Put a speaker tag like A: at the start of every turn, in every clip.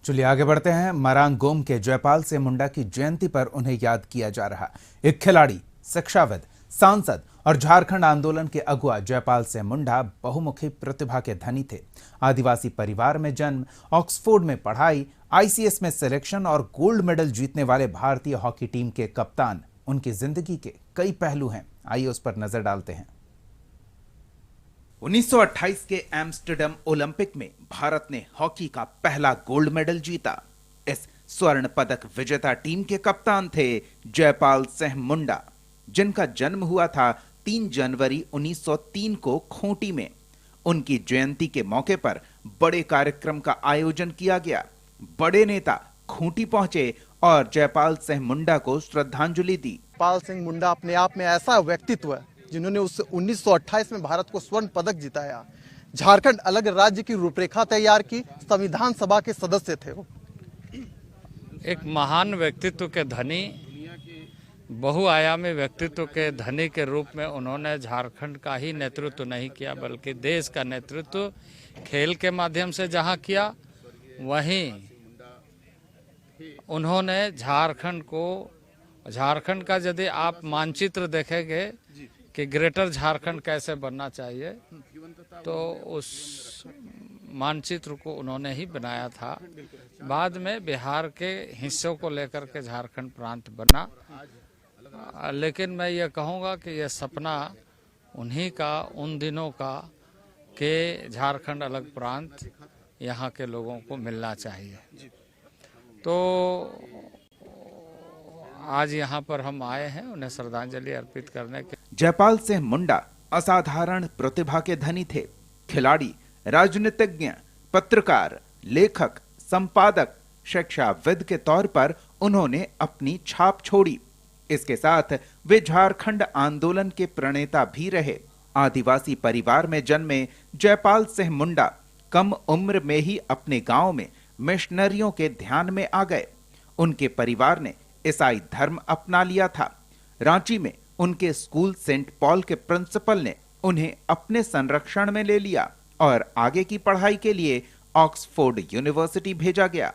A: चलिए आगे बढ़ते हैं। मरांग गोम के जयपाल सिंह मुंडा की जयंती पर उन्हें याद किया जा रहा। एक खिलाड़ी, शिक्षाविद, सांसद और झारखंड आंदोलन के अगुआ जयपाल सिंह मुंडा बहुमुखी प्रतिभा के धनी थे। आदिवासी परिवार में जन्म, ऑक्सफोर्ड में पढ़ाई, आईसीएस में सिलेक्शन और गोल्ड मेडल जीतने वाले भारतीय हॉकी टीम के कप्तान उनकी जिंदगी के कई पहलू हैं। आइए उस पर नजर डालते हैं। 1928 के एम्स्टर्डम ओलंपिक में भारत ने हॉकी का पहला गोल्ड मेडल जीता। इस स्वर्ण पदक विजेता टीम के कप्तान थे जयपाल सिंह मुंडा, जिनका जन्म हुआ था 3 जनवरी 1903 को खूंटी में। उनकी जयंती के मौके पर बड़े कार्यक्रम का आयोजन किया गया। बड़े नेता खूंटी पहुंचे और जयपाल सिंह मुंडा को श्रद्धांजलि दी।
B: जयपाल सिंह मुंडा अपने आप में ऐसा व्यक्तित्व है जिन्होंने उस 1928 में भारत को स्वर्ण पदक जिताया, झारखंड अलग राज्य की रूपरेखा तैयार की, संविधान सभा के सदस्य थे वो।
C: एक महान व्यक्तित्व के धनी, बहुआयामी व्यक्तित्व के धनी के रूप में उन्होंने झारखंड का ही नेतृत्व नहीं किया बल्कि देश का नेतृत्व खेल के माध्यम से जहां किया, वहीं उन्होंने झारखंड का यदि आप मानचित्र देखेंगे कि ग्रेटर झारखंड कैसे बनना चाहिए, तो उस मानचित्र को उन्होंने ही बनाया था। बाद में बिहार के हिस्सों को लेकर के झारखंड प्रांत बना, लेकिन मैं ये कहूँगा कि यह सपना उन्हीं का, उन दिनों का, कि झारखंड अलग प्रांत यहाँ के लोगों को मिलना चाहिए। तो आज यहाँ पर हम आए हैं उन्हें श्रद्धांजलि अर्पित करने के।
A: जयपाल सिंह मुंडा असाधारण प्रतिभा के धनी थे। खिलाड़ी, राजनीतिज्ञ, पत्रकार, लेखक, संपादक, शिक्षाविद के तौर पर उन्होंने अपनी छाप छोड़ी। इसके साथ वे झारखंड आंदोलन के प्रणेता भी रहे। आदिवासी परिवार में जन्मे जयपाल सिंह मुंडा कम उम्र में ही अपने गांव में मिशनरियों के ध्यान में आ गए। उनके परिवार ने ईसाई धर्म अपना लिया था। रांची में उनके स्कूल सेंट पॉल के प्रिंसिपल ने उन्हें अपने संरक्षण में ले लिया और आगे की पढ़ाई के लिए ऑक्सफोर्ड यूनिवर्सिटी भेजा गया।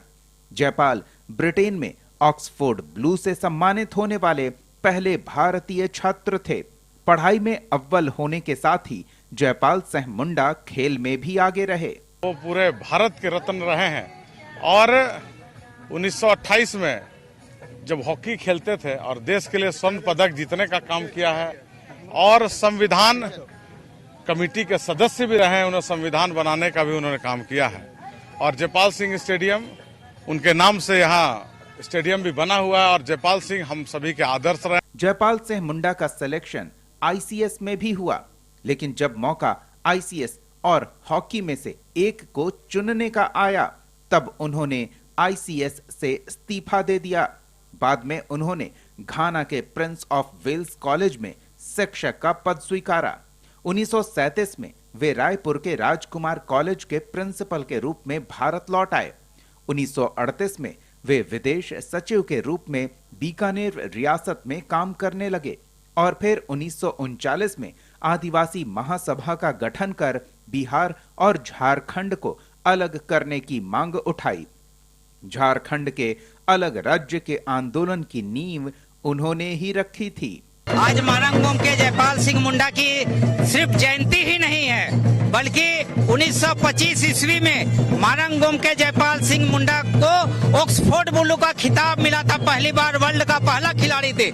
A: जयपाल ब्रिटेन में ऑक्सफोर्ड ब्लू से सम्मानित होने वाले पहले भारतीय छात्र थे। पढ़ाई में अव्वल होने के साथ ही जयपाल सिंह मुंडा खेल में भी आगे रहे।
D: वो पूरे भारत के रत्न रहे हैं और 1928 में जब हॉकी खेलते थे और देश के लिए स्वर्ण पदक जीतने का काम किया है और संविधान कमेटी के सदस्य भी रहे हैं। उन्होंने संविधान बनाने का भी उन्होंने काम किया है और जयपाल सिंह स्टेडियम उनके नाम से यहाँ स्टेडियम भी बना हुआ है और जयपाल सिंह हम सभी के आदर्श रहे।
A: जयपाल सिंह मुंडा का सिलेक्शन आईसीएस में भी हुआ, लेकिन जब मौका आईसीएस और हॉकी में से एक को चुनने का आया, तब उन्होंने आईसीएस से इस्तीफा दे दिया। बाद में उन्होंने घाना के प्रिंस ऑफ वेल्स कॉलेज में शिक्षक का पद स्वीकारा। 1937 में वे रायपुर के राजकुमार कॉलेज के प्रिंसिपल के रूप में भारत लौट आए। 1938 में वे विदेश सचिव के रूप में बीकानेर रियासत में काम करने लगे और फिर 1939 में आदिवासी महासभा का गठन कर बिहार और झारखंड को अलग करने की मांग उठाई। झारखंड के अलग राज्य के आंदोलन की नींव उन्होंने ही रखी थी।
E: आज मरांग गोम के जयपाल सिंह मुंडा की सिर्फ जयंती ही नहीं है, बल्कि 1925 ईस्वी में मरांग गोम के जयपाल सिंह मुंडा को ऑक्सफोर्ड ब्लू का खिताब मिला था। पहली बार वर्ल्ड का पहला खिलाड़ी थे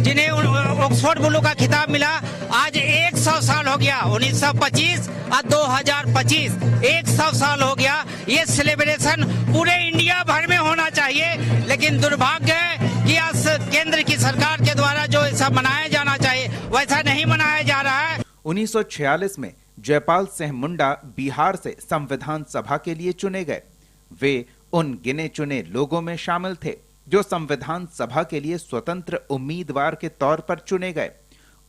E: जिन्हें ऑक्सफोर्ड ब्लू का खिताब मिला। आज 100 साल हो गया, 1925 और 2025 100 साल हो गया। ये सेलिब्रेशन पूरे इंडिया भर में होना चाहिए, लेकिन दुर्भाग्य है कि आज केंद्र की सरकार के द्वारा जो ऐसा मनाया जाना चाहिए वैसा नहीं मनाया जा रहा है।
A: 1946 में जयपाल सिंह मुंडा बिहार से संविधान सभा के लिए चुने गए। वे उन गिने चुने लोगों में शामिल थे जो संविधान सभा के लिए स्वतंत्र उम्मीदवार के तौर पर चुने गए।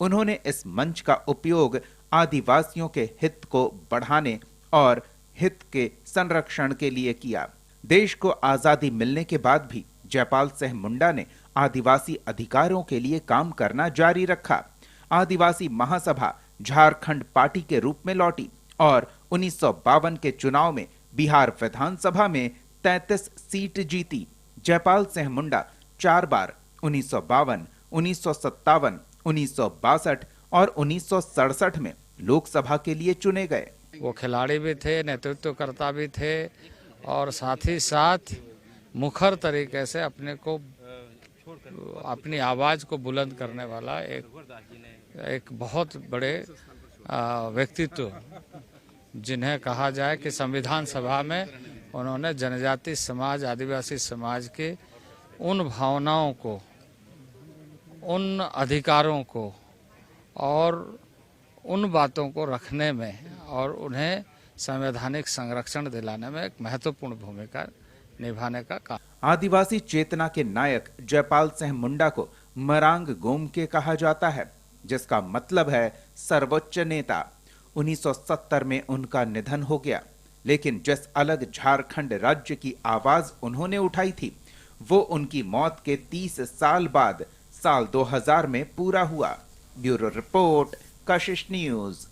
A: उन्होंने इस मंच का उपयोग आदिवासियों के हित को बढ़ाने और हित के संरक्षण के लिए किया। देश को आजादी मिलने के बाद भी जयपाल सिंह मुंडा ने आदिवासी अधिकारों के लिए काम करना जारी रखा। आदिवासी महासभा झारखंड पार्टी के रूप में लौटी और 1952 के चुनाव में बिहार विधानसभा में 33 सीट जीती। जयपाल सिंह मुंडा 4 बार 1952, 1957, 1962 और 1967 में लोकसभा के लिए चुने गए।
C: वो खिलाड़ी भी थे, नेतृत्वकर्ता भी थे और साथ ही साथ मुखर तरीके से अपनी आवाज़ को बुलंद करने वाला एक बहुत बड़े व्यक्तित्व, जिन्हें कहा जाए कि संविधान सभा में उन्होंने जनजाति समाज, आदिवासी समाज के उन भावनाओं को, उन अधिकारों को और उन बातों को रखने में और उन्हें संवैधानिक संरक्षण दिलाने में एक महत्वपूर्ण भूमिका निभाने का काम।
A: आदिवासी चेतना के नायक जयपाल सिंह मुंडा को मरांग गोमके कहा जाता है, जिसका मतलब है सर्वोच्च नेता। 1970 में उनका निधन हो गया, लेकिन जिस अलग झारखंड राज्य की आवाज उन्होंने उठाई थी, वो उनकी मौत के 30 साल बाद साल 2000 में पूरा हुआ। ब्यूरो रिपोर्ट, कशिश न्यूज।